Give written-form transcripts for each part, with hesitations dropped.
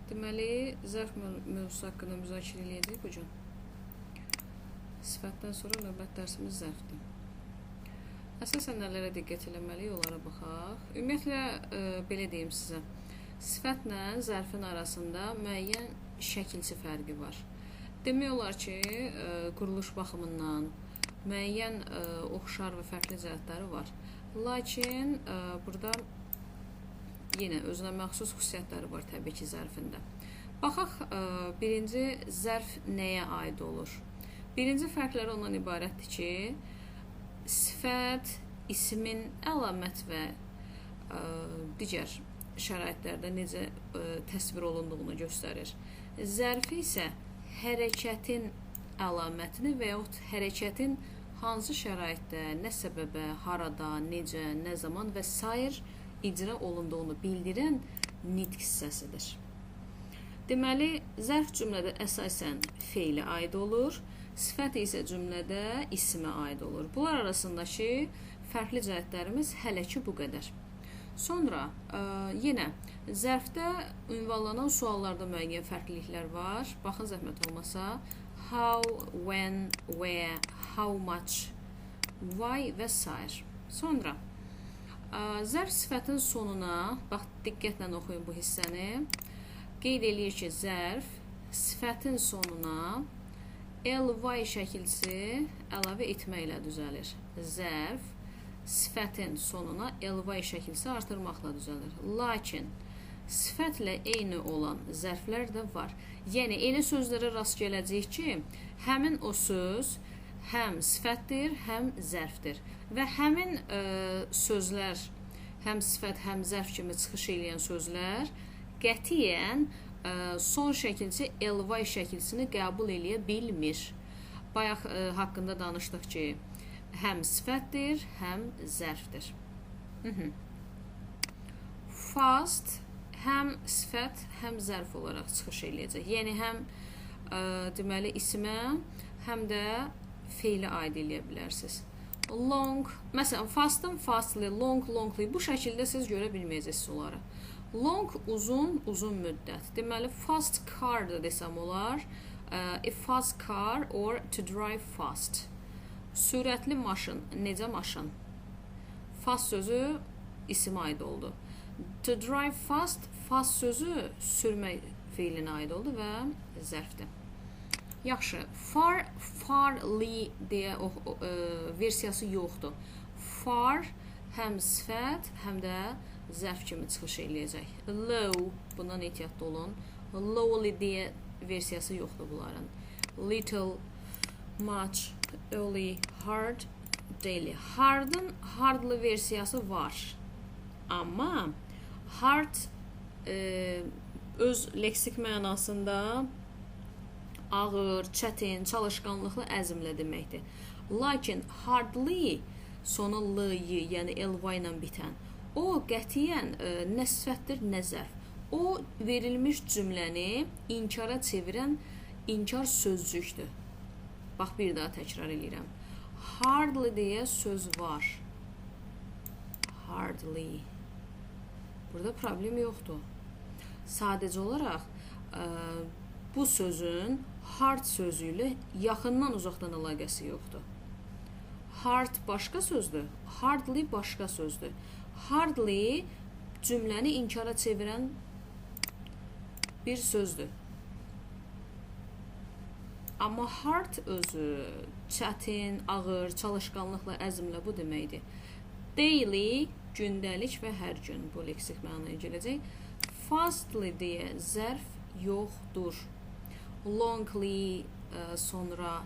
Deməli, zərf mövzusu haqqında müzakirə edəcəyik bu gün. Sifətdən sonra növbət dərsimiz zərfdir. Əsasən nələrə diqqət eləməliyik, onlara baxaq. Ümumiyyətlə, belə deyim sizə, sifətlə zərfin arasında müəyyən şəkilçi fərqi var. Demək olar ki, quruluş baxımından müəyyən oxşar və fərqli cəhətləri var. Lakin, burada yenə özünə məxsus xüsusiyyətləri var təbii ki, zərfində. Baxaq, birinci zərf nəyə aid olur? Birinci fərqləri ondan ibarətdir ki, sifət, ismin əlamət və digər şəraitlərdə necə təsvir olunduğunu göstərir. Zərfi isə hərəkətin əlamətini və yaxud hərəkətin hansı şəraitdə, nə səbəbə, harada, necə, nə zaman və s. icra olunduğunu bildirən nitq hissəsidir. Deməli, zərf cümlədə əsasən feilə aid olur, sifət isə cümlədə ismə aid olur. Bunlar arasındakı fərqli cəhətlərimiz hələ ki bu qədər. Sonra, yenə, zərfdə ünvanlanan suallarda müəyyən fərqliliklər var. Baxın, zəhmət olmasa, how, when, where, how much, why və s. Sonra, zərf sifətin sonuna, bax, diqqətlə oxuyun bu hissəni, qeyd eləyir ki, zərf sifətin sonuna ly şəkilçisi əlavə etməklə düzəlir. Zərf sifətin sonuna ly şəkilçisi artırmaqla düzəlir. Lakin sifətlə eyni olan zərflər də var. Yəni, elə sözlərə rast gələcəyik ki, həmin o söz həm sifətdir, həm zərfdir. Və həmin sözlər, həm sifət, həm zərf kimi çıxış edən sözlər qətiyyən son şəkilçi ly şəkilçisini qəbul eləyə bilmir. Bayaq haqqında danışdıq ki, həm sifətdir, həm zərfdir. Fast həm sifət, həm zərf olaraq çıxış eləyəcək. Yəni, həm deməli ismə, həm də feylə aid eləyə bilərsiniz. Long, məsələn, fastın fastly, long, longly, bu şəkildə siz görə bilməyəcəksiniz onları. Long, uzun, uzun müddət. Deməli, fast car da desəm olar. A fast car or to drive fast. Sürətli maşın, necə maşın? Fast sözü isimə aid oldu. To drive fast, fast sözü sürmək feilinə aid oldu və zərfdir. Yaxşı, far, farly deyə versiyası yoxdur. Far həm sifət, həm də zərf kimi çıxış eləyəcək. Low, bundan ehtiyatlı olun. Lowly deyə versiyası yoxdur bunların. Little, much, early, hard, daily. Hard'ın hardlı versiyası var. Amma hard öz leksik mənasında ağır, çətin, çalışqanlıqlı əzmlə deməkdir. Lakin hardly sonu l-yi, yəni ly ilə bitən, o qətiyyən nə sifətdir, nə zərf. O verilmiş cümləni inkara çevirən inkar sözcükdür. Bax, bir daha təkrar edirəm. Hardly deyə söz var. Hardly. Burada problem yoxdur. Sadəcə olaraq bu sözün hard sözü ilə yaxından uzaqdan əlaqəsi yoxdur. Hard başqa sözdür, hardly başqa sözdür. Hardly cümləni inkara çevirən bir sözdür. Amma hard özü çətin, ağır, çalışqanlıqla, əzmlə bu deməkdir. Daily, gündəlik və hər gün bu leksik mənaya gələcək. Fastly deyə zərf yoxdur. Longly, sonra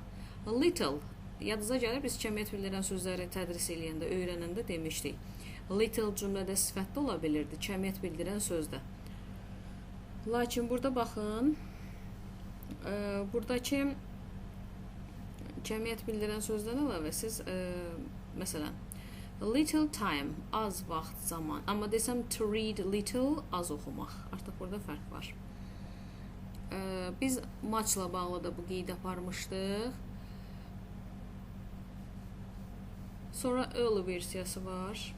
little. Yadınıza gəlir, biz kəmiyyət bildirən sözləri tədris eləyəndə, öyrənəndə demişdik. Little cümlədə sifətdə ola bilirdi, kəmiyyət bildirən sözdə. Lakin burada baxın, buradakı kəmiyyət bildirən sözdən əlavə siz, məsələn, little time, az vaxt, zaman. Amma desəm to read little, az oxumaq. Artıq burada fərq var. Biz maçla bağlı da bu qeyd aparmışdıq. Sonra early versiyası var.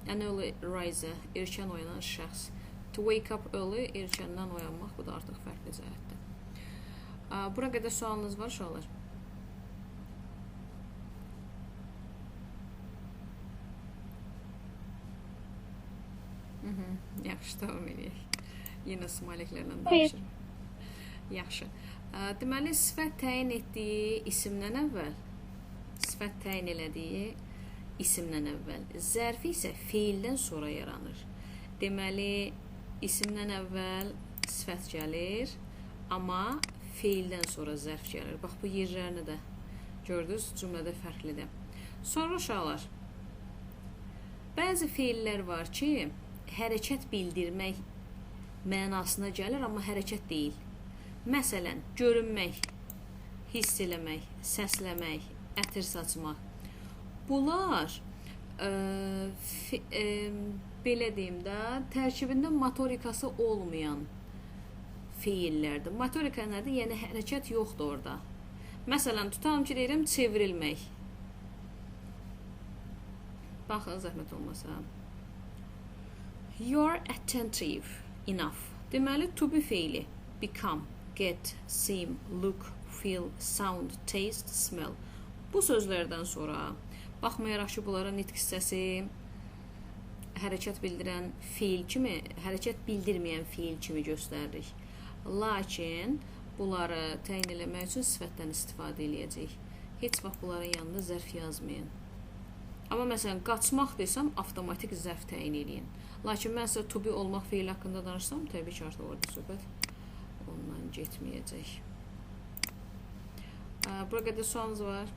An early riser, erkən oyanan şəxs. To wake up early, erkəndən oyanmaq, bu da artıq fərqli cəhətdir. Bura qədər sualınız var, uşaqlar? Yaxşı, davam edək. Yenə smaliklərlə danışırım. Yaxşı. Deməli, sifət təyin etdiyi isimdən əvvəl, sifət təyin elədiyi isimdən əvvəl, zərfi isə feildən sonra yaranır. Deməli, isimdən əvvəl sifət gəlir, amma feildən sonra zərf gəlir. Bax, bu yerlərini də gördünüz, cümlədə fərqlidir. Sonra uşaqlar, bəzi feillər var ki, hərəkət bildirmək mənasına gəlir, amma hərəkət deyil. Məsələn, görünmək, hiss eləmək, səsləmək, ətir saçmaq. Bunlar, belə deyim də, tərkibində motorikası olmayan feillərdir. Motorika nədir? Yəni, hərəkət yoxdur orada. Məsələn, tutalım ki, deyirəm, çevrilmək. Baxın, zəhmət olmasa. You're attentive enough. Deməli, to be feili. Become, get, seem, look, feel, sound, taste, smell. Bu sözlərdən sonra, baxmayaraq ki, bunlara nitq hissəsi hərəkət bildirən feil kimi, hərəkət bildirməyən feil kimi göstəririk. Lakin, bunları təyin eləmək üçün sifətdən istifadə edəcəyik. Heç vaxt bunların yanında zərf yazmayın. Amma məsələn, qaçmaq desəm, avtomatik zərf təyin edin. Lakin mən sizə to be olmaq feil haqqında danışsam, təbii ki, artıq orada söhbət ondan getməyəcək. Bura qədər sualınız var.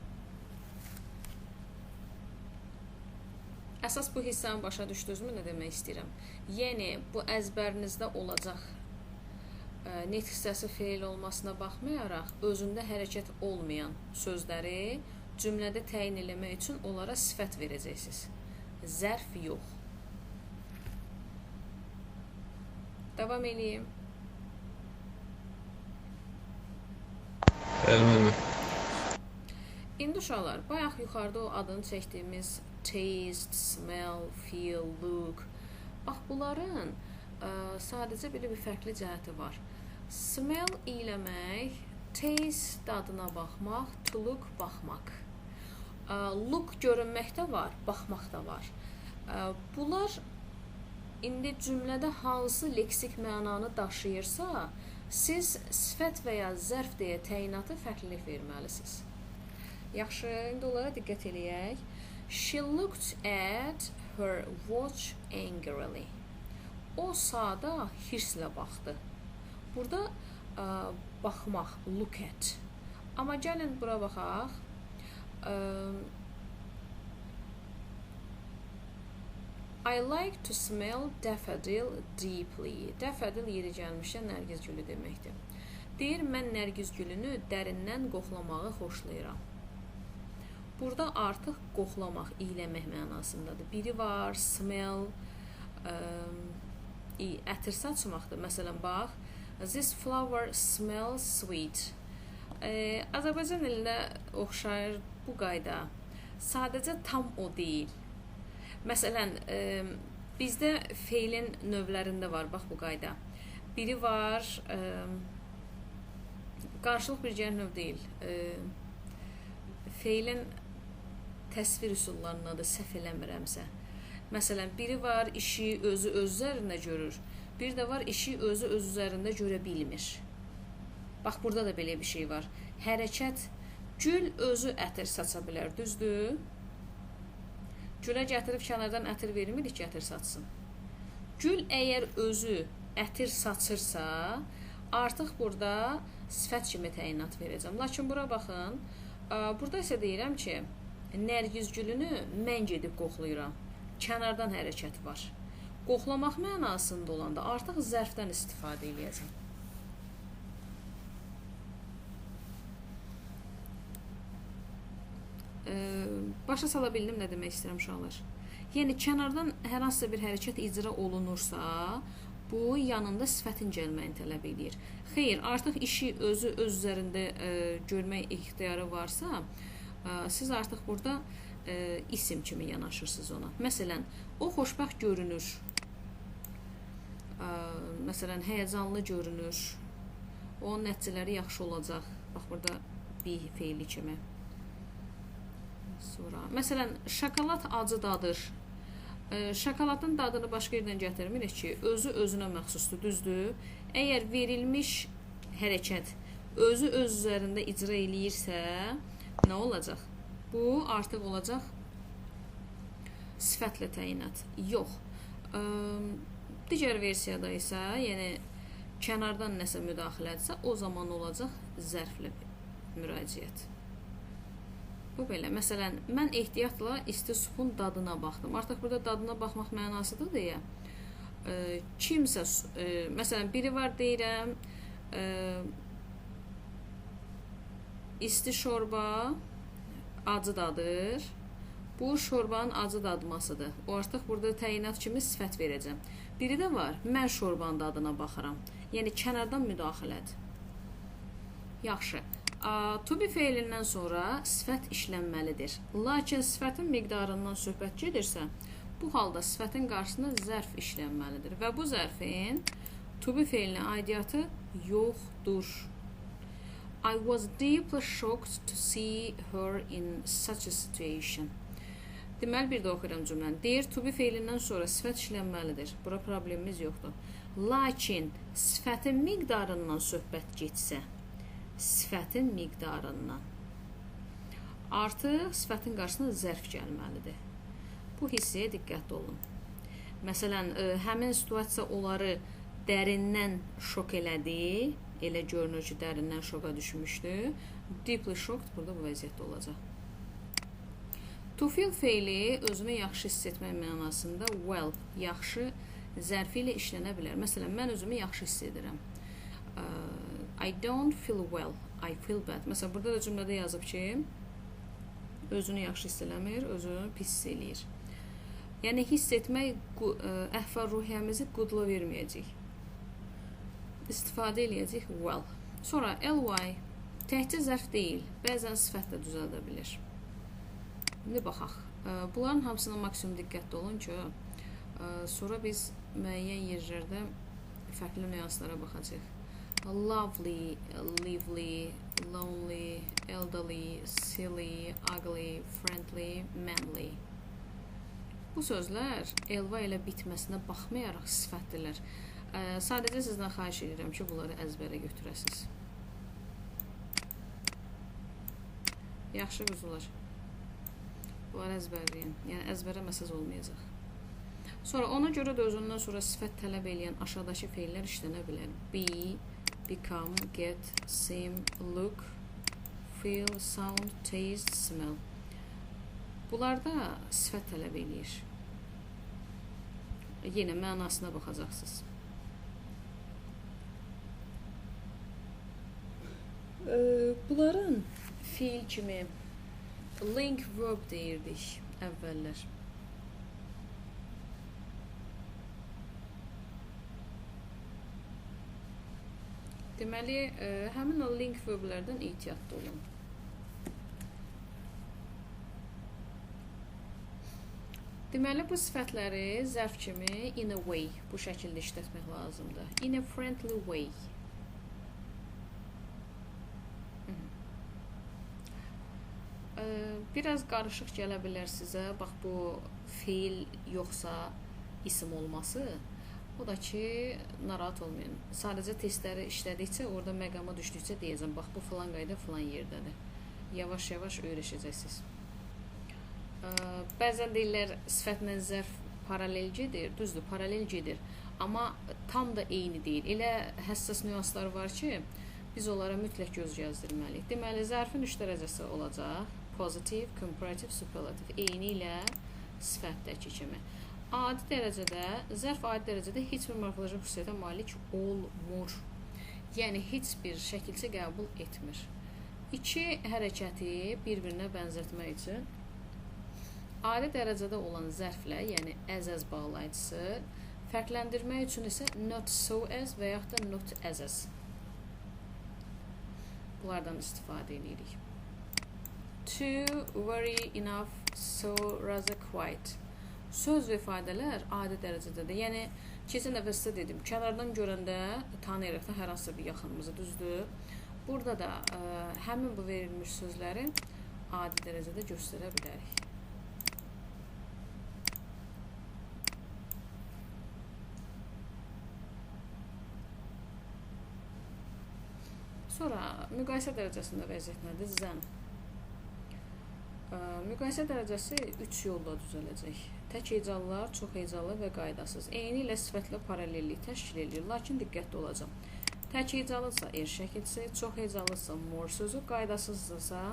Əsas bu hissəni başa düşdünüzmü, nə demək istəyirəm? Yəni, bu əzbərinizdə olacaq nitq hissəsi feil olmasına baxmayaraq, özündə hərəkət olmayan sözləri cümlədə təyin eləmək üçün onlara sifət verəcəksiniz. Zərf yox. Davam edeyim. İndi uşaqlar, bayaq yuxarıda o adını çəkdiyimiz taste, smell, feel, look. Bax, bunların sadəcə belə bir fərqli cəhəti var. Smell eləmək, taste dadına baxmaq, to look baxmaq. Look görünməkdə var, baxmaq da var. Bunlar indi cümlədə hansı leksik mənanı daşıyırsa, siz sifət və ya zərf deyə təyinatı fərqlilik verməlisiniz. Yaxşı, indi onlara diqqət eləyək. She looked at her watch angrily. O saata hirslə baxdı. Burada baxmaq, look at. Amma gəlin bura baxaq. I like to smell daffodil deeply. Daffodil yeri gəlmişdən nərgiz gülü deməkdir. Deyir, mən nərgiz gülünü dərindən qoxlamağı xoşlayıram. Burada artıq qoxlamaq, iyləmək mənasındadır. Biri var, smell, ətir saçmaqdır. Məsələn, bax, this flower smells sweet. Azərbaycan dilində oxşayır bu qayda. Sadəcə tam o deyil. Məsələn, bizdə feilin növlərində var, bax bu qayda. Biri var, qarşılıq bir növ deyil. Feilin təsvir üsullarındadır, səhv eləmirəmsə. Məsələn, biri var, işi özü öz üzərində görür. Bir də var, işi özü öz üzərində görə bilmir. Bax, burada da belə bir şey var. Hərəkət, gül özü ətir saça bilər, düzdür? Gülə gətirib kənardan ətir vermirik ki, ətir saçsın. Gül əgər özü ətir saçırsa, artıq burada sifət kimi təyinat verəcəm. Lakin bura baxın, burada isə deyirəm ki, nərgiz gülünü mən gedib qoxlayıram. Kənardan hərəkət var. Qoxlamaq mənasında olanda artıq zərfdən istifadə edəcəm. Başa sala bildim nə demək istəyirəm uşaqlar. Yəni, kənardan hər hansısa bir hərəkət icra olunursa, bu yanında sifətin gəlməyini tələb edir. Xeyr, artıq işi özü öz üzərində görmək ixtiyarı varsa, siz artıq burada isim kimi yanaşırsınız ona. Məsələn, o xoşbəxt görünür. Məsələn, həyəcanlı görünür. Onun nəticələri yaxşı olacaq. Bax, burada be feili kimi. Sonra, məsələn, şokolad acı dadır. Şokoladın dadını başqa yerdən gətirmirik ki, özü özünə məxsusdur, düzdür. Əgər verilmiş hərəkət özü öz üzərində icra eləyirsə, nə olacaq? Bu artıq olacaq sifətlə təyinat. Yox. Digər versiyada isə, yəni kənardan nəsə müdaxilədirsə, o zaman olacaq zərflə müraciət. Bu belə. Məsələn, mən ehtiyatla isti supun dadına baxdım. Artıq burada dadına baxmaq mənasıdır deyə. Kimsə, məsələn, biri var deyirəm, isti şorba acı dadır. Bu şorbanın acı dadmasıdır. O artıq burada təyinat kimi sifət verəcəm. Biri də var, mən şorbanın dadına baxıram. Yəni, kənardan müdaxilədir. Yaxşı. To be feilindən sonra sifət işlənməlidir. Lakin sifətin miqdarından söhbət gedirsə, bu halda sifətin qarşısına zərf işlənməlidir. Və bu zərfin to be feilinə aidiyyatı yoxdur. I was deeply shocked to see her in such a situation. Deməli, bir də oxuyuram cümləni. Deyir, to be feilindən sonra sifət işlənməlidir. Bura problemimiz yoxdur. Lakin sifətin miqdarından söhbət getsə, sifətin miqdarından. Artıq sifətin qarşısına zərf gəlməlidir. Bu hissəyə diqqətli olun. Məsələn, həmin situasiya onları dərindən şok elədi. Elə görünür ki, dərindən şoka düşmüşdü. Deeply shocked burada bu vəziyyətdə olacaq. To feel feili özünü yaxşı hiss etmək mənasında well, yaxşı zərfi ilə işlənə bilər. Məsələn, mən özümü yaxşı hiss edirəm. I don't feel well, I feel bad. Məsələn, burada da cümlədə yazıb ki, özünü yaxşı hiss eləmir, özünü pis hiss eləyir. Yəni, hiss etmək əhval-ruhiyyəmizi qudla verməyəcək. İstifadə eləyəcək well. Sonra ly, təkcə zərf deyil, bəzən sifət də düzəldə bilir. İndi baxaq. Bunların hamısına maksimum diqqətli olun ki, sonra biz müəyyən yerlərdə fərqli nüanslara baxacaq. Lovely, lively, lonely, elderly, silly, ugly, friendly, manly. Bu sözlər elva ilə bitməsinə baxmayaraq sifətdirlər. Sadəcə sizdən xahiş edirəm ki, bunları əzbərə götürəsiniz. Yaxşı quzular. Bunları əzbərləyin. Yəni, əzbərə məsəz olmayacaq. Sonra ona görə də özündən sonra sifət tələb eləyən aşağıdakı feillər işlənə bilər. Be, become, get, seem, look, feel, sound, taste, smell. Bunlarda sifət tələb eləyir. Yenə mənasına baxacaqsınız. Bunların fiil kimi link verb deyirdik əvvəllər. Deməli, həmin o link verblərdən ehtiyatlı olun. Deməli, bu sifətləri zərf kimi in a way bu şəkildə işlətmək lazımdır. In a friendly way. Biraz qarışıq gələ bilər sizə. Bax, bu feil yoxsa isim olması. O da ki, narahat olmayın. Sadəcə testləri işlədikcə, orada məqama düşdükcə deyəcəm. Bax, bu filan qayda filan yerdədir. Yavaş-yavaş öyrəşəcəksiniz. Bəzən deyirlər, sifətlə zərf paralel gedir. Düzdür, paralel gedir. Amma tam da eyni deyil. Elə həssas nüanslar var ki, biz onlara mütləq göz gəzdirməliyik. Deməli, zərfin 3 dərəcəsi olacaq. Positive, comparative, superlative. Eyni ilə sifətdəki kimi. Adi dərəcədə, zərf adi dərəcədə heç bir morfoloji xüsusiyyətə malik olmur. Yəni, heç bir şəkilçi qəbul etmir. İki hərəkəti bir-birinə bənzətmək üçün adi dərəcədə olan zərflə, yəni as bağlayıcısı, fərqləndirmək üçün isə not so as və yaxud da not as. Bunlardan istifadə edirik. Too, very, enough, so, rather, quite. Söz və ifadələr adi dərəcədədir. Yəni, Keçən dəfə sizə dedim, kənardan görəndə tanıyırıq da hər hansı bir yaxınımızı, düzdür? Burada da həmin bu verilmiş sözləri adi dərəcədə göstərə bilərik. Sonra müqayisə dərəcəsində vəziyyət nədir? Zən. Müqayisə dərəcəsi 3 yolla düzələcək. Tək hecalılar, çox hecalı və qaydasız. Eyni ilə sifətlə paralellik təşkil edir, lakin diqqətli olacam. Tək hecalısa er şəkilsi, çox hecalısa more sözü, qaydasızsa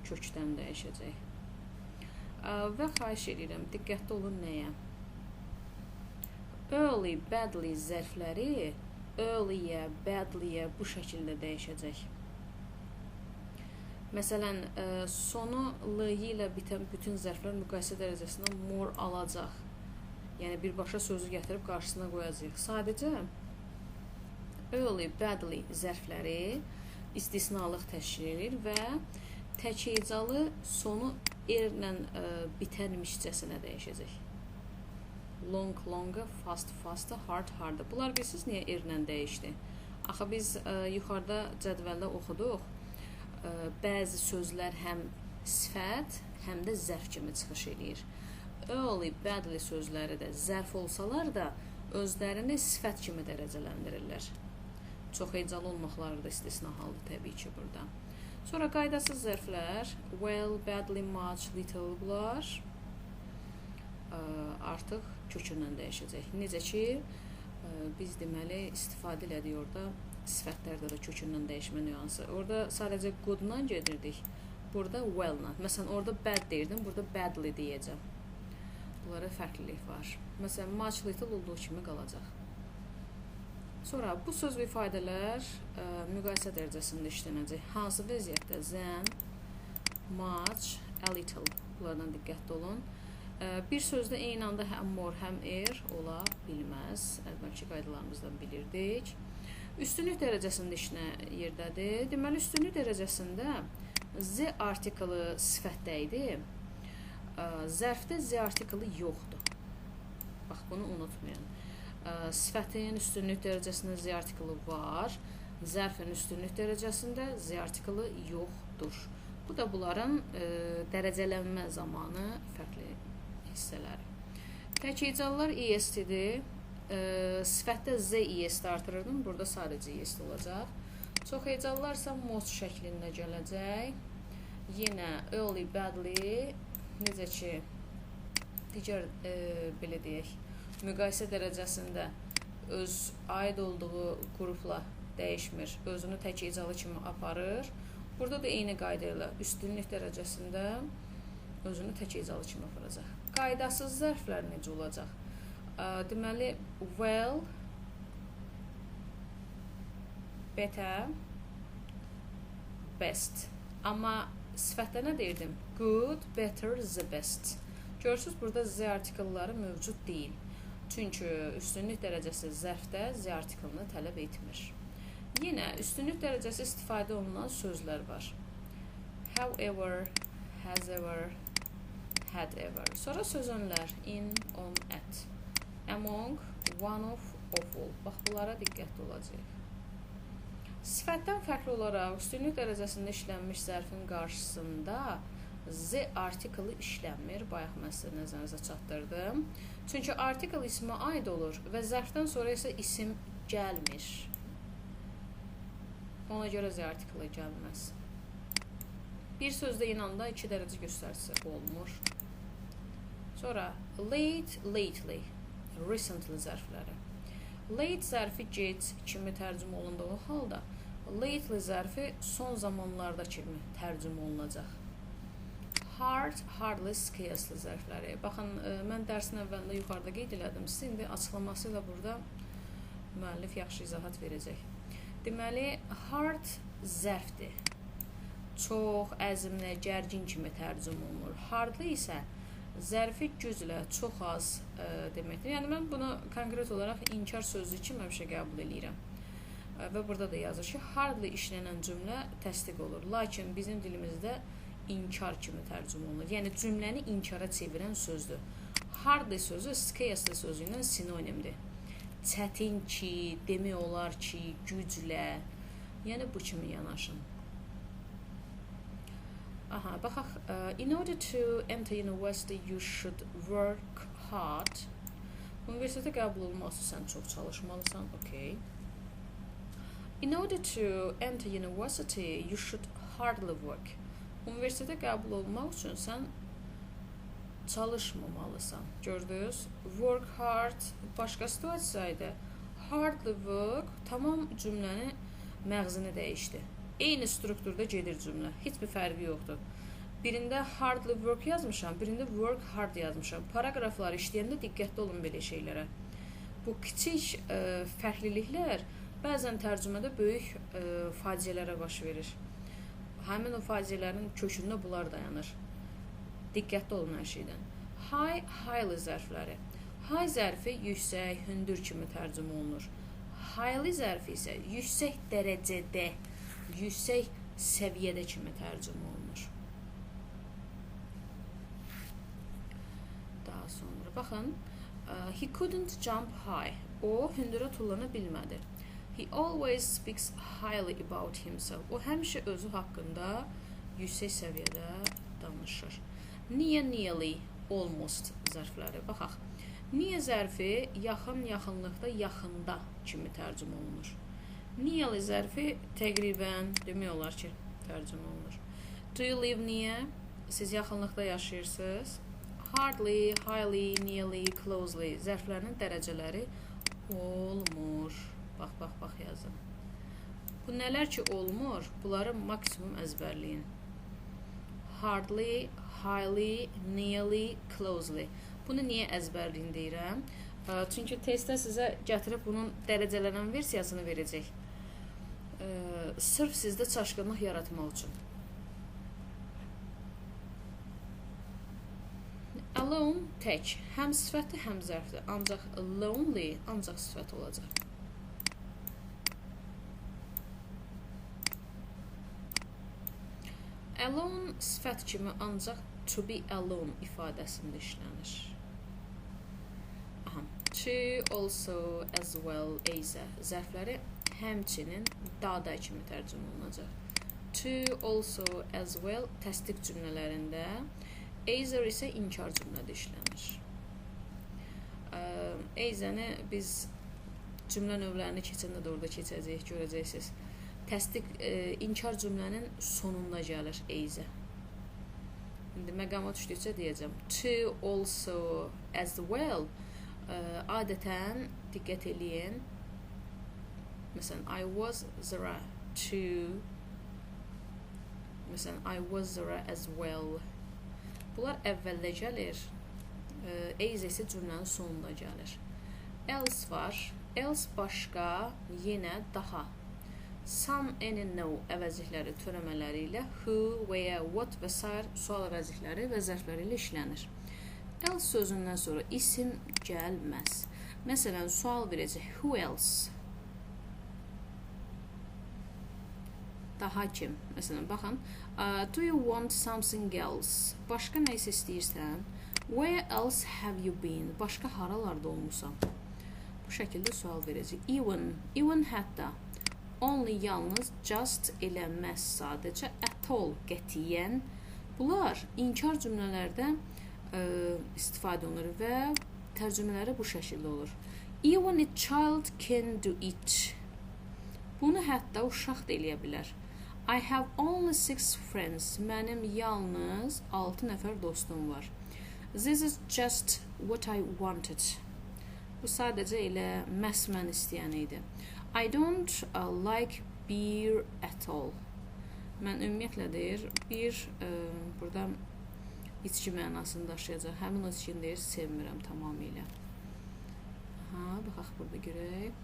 kökdən dəyişəcək. Və xahiş edirəm, diqqətli olun nəyə? Early, badly zərfləri early-yə, badly-yə bu şəkildə dəyişəcək. Məsələn, sonu l-yi ilə bitən bütün zərflər müqayisə dərəcəsində more alacaq. Yəni, birbaşa sözü gətirib qarşısına qoyacaq. Sadəcə, early, badly zərfləri istisnalıq təşkil edir və tək hecalı sonu erlə bitənmişcəsinə dəyişəcək. Long, longa, fast, fasta, hard, harda. Bunlar bilirsiniz niyə erlə dəyişdi? Axı biz yuxarıda cədvəldə oxuduq. Bəzi sözlər həm sifət, həm də zərf kimi çıxış edir. Early, badly sözləri də zərf olsalar da özlərini sifət kimi dərəcələndirirlər. Çox hecalı olmaqları da istisna haldır təbii ki burada. Sonra qaydasız zərflər well, badly, much, little bunlar artıq kökündən dəyişəcək. Necə ki, biz deməli istifadə elədik orada sifətlərdə də kökündən dəyişmə nüansı. Orada sadəcə good-la gedirdik. Burada well-la. Məsələn, orada bad deyirdim, burada badly deyəcəm. Bunlara fərqlilik var. Məsələn, much, little olduğu kimi qalacaq. Sonra bu söz və ifadələr müqayisə dərəcəsində işlənəcək. Hansı vəziyyətdə? Than, much, a little. Bunlardan diqqətli olun. Bir sözdə eyni anda həm more, həm er ola bilməz. Əvvəlki qaydalarımızdan bilirdik. Üstünlük dərəcəsində işinə yerdədir. Deməli, üstünlük dərəcəsində z artiklı sifətdə idi. Zərfdə z artiklı yoxdur. Bax, bunu unutmayın. Sifətin üstünlük dərəcəsində z artiklı var. Zərfin üstünlük dərəcəsində z artiklı yoxdur. Bu da bunların dərəcələnmə zamanı fərqli hissələri. Tək hecalılar est-dir. Sifətdə z est artırırdım. Burada sadəcə est olacaq. Çox hecalılarsa most şəklində gələcək. Yenə early, badly, necə ki, digər belə deyək, müqayisə dərəcəsində öz aid olduğu qrupla dəyişmir. Özünü tək hecalı kimi aparır. Burada da eyni qayda ilə üstünlük dərəcəsində özünü tək hecalı kimi aparacaq. Qaydasız zərflər necə olacaq? Deməli, well, better, best. Amma sifətdə nə deyirdim? Good, better, the best. Görürsünüz, burada z artikelləri mövcud deyil. Çünki üstünlük dərəcəsi zərfdə z artikelini tələb etmir. Yenə üstünlük dərəcəsi istifadə olunan sözlər var. However, has ever, had ever. Sonra sözünlər in, on, at. Among, one of, all. Bax, bunlara diqqətli olacaq. Sifətdən fərqli olaraq üstünlük dərəcəsində işlənmiş zərfin qarşısında z artiklı işlənmir. Bayaq mən sizə nəzərinizə çatdırdım. Çünki artikl ismə aid olur və zərfdən sonra isə isim gəlmir. Ona görə z artiklı gəlməz. Bir sözdə inanda 2 dərəcə göstərisi olmur. Sonra late, lately, recently zərfləri. Late zərfi gec kimi tərcümə olunduğu halda lately zərfi son zamanlarda kimi tərcümə olunacaq. Hard, hardly, scarcely zərfləri. Baxın, mən dərsin əvvəlində yuxarıda qeyd elədim. Siz indi açıqlaması ilə burada müəllif yaxşı izahat verəcək. Deməli, hard zərfdir. Çox, əzmlə, gərgin kimi tərcümə olunur. Hardly isə zərfi güclə, çox az deməkdir. Yəni, mən bunu konkret olaraq inkar sözü kimi həmişə qəbul edirəm. Və burada da yazır ki, hardly işlənən cümlə təsdiq olur. Lakin bizim dilimizdə inkar kimi tərcümə olunur. Yəni, cümləni inkara çevirən sözdür. Hardly sözü scarcely sözü ilə sinonimdir. çətin ki, demək olar ki, güclə. Yəni bu kimi yanaşın. Aha, baxaq. In order to enter university, you should work hard. Universitetə qəbul olmaq üçün sən çox çalışmalısan. Okay. In order to enter university, you should hardly work. Universitetə qəbul olmaq üçün sən çalışmamalısan. Gördünüz? Work hard başqa situasiyada hardly work tamam cümləni məğzini dəyişdi. Eyni strukturda gedir cümlə. Heç bir fərqi yoxdur. Birində hardly work yazmışam, birində work hard yazmışam. Paragrafları işləyəndə diqqətli olun belə şeylərə. Bu kiçik fərqliliklər bəzən tərcümədə böyük faciələrə baş verir. Həmin o faciələrin kökündə bunlar dayanır. Diqqətli olun hər şeydən. High, highly zərfləri. High zərfi yüksək, hündür kimi tərcümə olunur. Highly zərfi isə yüksək dərəcədə, yüksək səviyyədə kimi tərcümə olunur. Daha sonra baxın. He couldn't jump high. O hündürə tullana bilmədi. He always speaks highly about himself. O həmişə özü haqqında yüksək səviyyədə danışır. Near, nearly, almost zərfləri. Baxaq. Near zərfi yaxın, yaxınlıqda, yaxında kimi tərcümə olunur. Nearly zərfi təqribən demək olar ki, tərcümə olunur. Do you live near? Siz yaxınlıqda yaşayırsınız. Hardly, highly, nearly, closely zərflərinin dərəcələri olmur. Bax yazın. Bu nələr ki olmur, bunları maksimum əzbərləyin. Hardly, highly, nearly, closely. Bunu niyə əzbərləyin deyirəm? Çünki testdə sizə gətirib bunun dərəcələnən versiyasını verəcək. Sırf sizdə çaşqınlıq yaratmaq üçün. Alone, tək. Həm sifətli, həm zərfli. Ancaq lonely, ancaq sifət olacaq. Alone sifət kimi ancaq to be alone ifadəsində işlənir. Aha. To, also, as well, either zərfləri həmçinin da kimi tərcümə olunacaq. To, also, as well təsdiq cümlələrində, either isə inkar cümlədə işlənir. Either-ni biz cümlə növlərini keçəndə də orada keçəcəyik, görəcəksiniz. Təsdiq, inkar cümlənin sonunda gəlir either. İndi məqama düşdükcə deyəcəm. To, also, as well adətən diqqət eləyin. Məsələn, I was there to. Məsələn, I was there as well. Bunlar əvvəldə gəlir. Either isə cümlənin sonunda gəlir. Else var. Else başqa, yenə daha. Some, any, no əvəzlikləri, törəmələri ilə who, where, what və s. sual əvəzlikləri və zərfləri ilə işlənir. Else sözündən sonra isim gəlməz. Məsələn, sual verəcək. Who else? Daha kim? Məsələn, baxın. Do you want something else? Başqa nə isə istəyirsən? Where else have you been? Başqa haralarda olmusan? Bu şəkildə sual verəcək. Even hətta. Only yalnız, just eləməz sadəcə, at all qətiyyən. Bunlar inkar cümlələrdə istifadə olunur və tərcümələri bu şəkildə olur. Even a child can do it. Bunu hətta uşaq da eləyə bilər. I have only 6 friends. Mənim yalnız 6 nəfər dostum var. This is just what I wanted. Bu sadəcə elə məhz mən istəyən idi. I don't like beer at all. Mən ümumiyyətlə deyir, bir burada içki mənasını daşıyacaq. Həmin o içkini deyir, sevmirəm tamamilə. Aha, baxaq burada görək.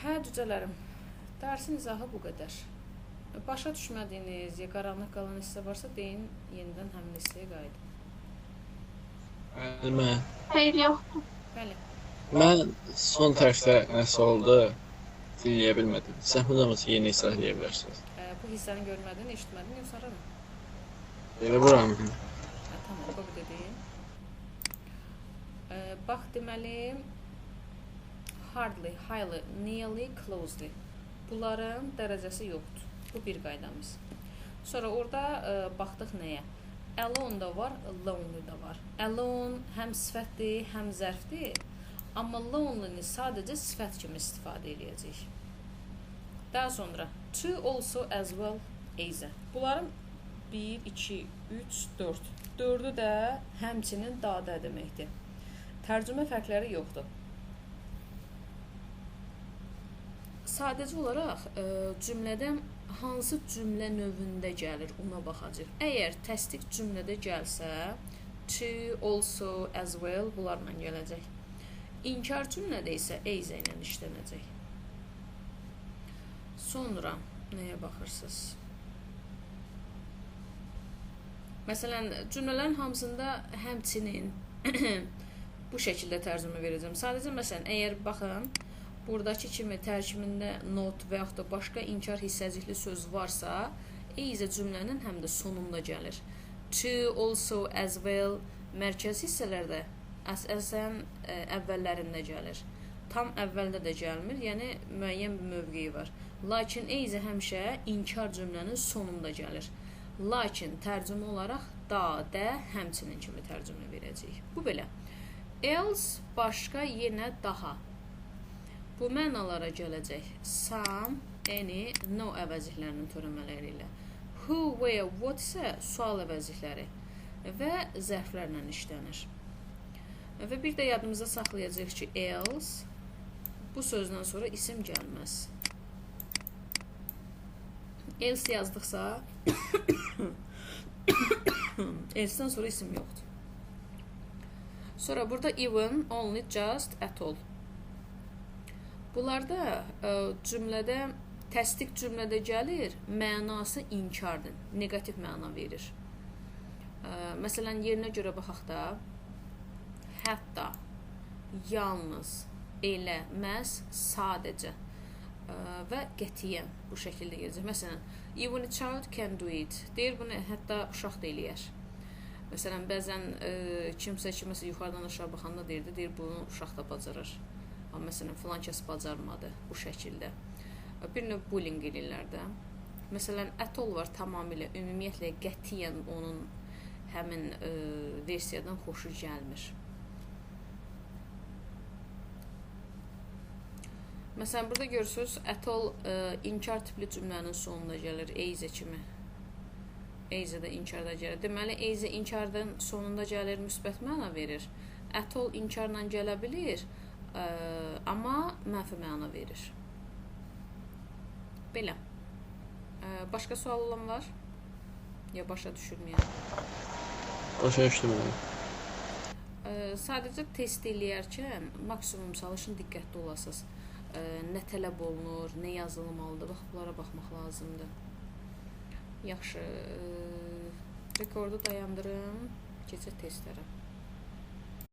Hə, cücələrim, dərsin izahı bu qədər. Başa düşmədiyiniz, ya qaranlıq qalan hissə varsa, deyin, yenidən həmin hissəyə qayıdın. Mən. Xeyr, yoxdur. Bəli. Mən son tərsdə nəsə oldu, dinləyə bilmədim. Sən bunu yeni izah edə bilərsiniz. Bu hissəni görmədin, eşitmədin, yoxsa rana? Elə buram. Tamam, qobu dedim. Bax, deməli, hardly, highly, nearly, closely. Bunların dərəcəsi yoxdur. Bu bir qaydamız. Sonra orada baxdıq nəyə? Alone da var, lonely da var. Alone həm sifətdir, həm zərfdir. Amma lonely-ni sadəcə sifət kimi istifadə edəcəyik. Daha sonra to, also, as well, eyzə. Bunların 1, 2, 3, 4. 4-ü də həmçinin dadə deməkdir. Tərcümə fərqləri yoxdur. Sadəcə olaraq cümlədə hansı cümlə növündə gəlir, ona baxacaq. Əgər təsdiq cümlədə gəlsə, to, also, as well bunlarla gələcək. İnkar cümlədə isə eyzə ilə işlənəcək. Sonra nəyə baxırsınız? Məsələn, cümlələrin hamısında həmçinin bu şəkildə tərcümə verəcəm. Sadəcə, məsələn, əgər baxın, buradakı kimi tərkibində not və yaxud da başqa inkar hissəcikli söz varsa, eyzə cümlənin həm də sonunda gəlir. To, also, as well mərkəz hissələrdə əsasən əvvəllərində gəlir. Tam əvvəldə də gəlmir, yəni müəyyən bir mövqeyi var. Lakin eyzə həmişə inkar cümlənin sonunda gəlir. Lakin tərcümə olaraq da, də, həmçinin kimi tərcümə verəcəyik. Bu belə. Else başqa, yenə daha. Bu mənalara gələcək. Some, any, no əvəzliklərinin törəmələri ilə. Who, where, what isə sual əvəzlikləri və zərflərlə işlənir. Və bir də yadımızda saxlayacaq ki, else bu sözdən sonra isim gəlməz. Else yazdıqsa else'dən sonra isim yoxdur. Sonra burada even, only, just, at all. Bunlarda cümlədə, təsdiq cümlədə gəlir, mənası inkardır, negativ məna verir. Məsələn, yerinə görə baxaq da, hətta, yalnız, elə, məhz, sadəcə və qətiyyən bu şəkildə gələcək. Məsələn, even a child can do it. Deyir, bunu hətta uşaq da eləyər. Məsələn, bəzən kimsə ki, məsələn, yuxarıdan aşağı baxanda deyir, bunu uşaq da bacarır. Amma məsələn, filan kəs bacarmadı bu şəkildə. Bir növ bullying edirlər də. Məsələn, at all var tamamilə, ümumiyyətlə, qətiyyən onun həmin versiyadan xoşu gəlmir. Məsələn, burada görürsünüz, at all inkar tipli cümlənin sonunda gəlir, eyzə kimi. Eyzə də inkarda gəlir. Deməli, eyzə inkardan sonunda gəlir, müsbət məna verir. At all inkarla gələ bilir, amma mənfi məna verir. Belə. Başqa sual olan var? Ya başa düşürməyən? Başa düşürməyən. Sadəcə test eləyərkən maksimum çalışın, diqqətli olasınız. Nə tələb olunur, nə yazılmalıdır, bunlara baxmaq lazımdır. Yaxşı, rekordu dayandırım, keçək testlərə.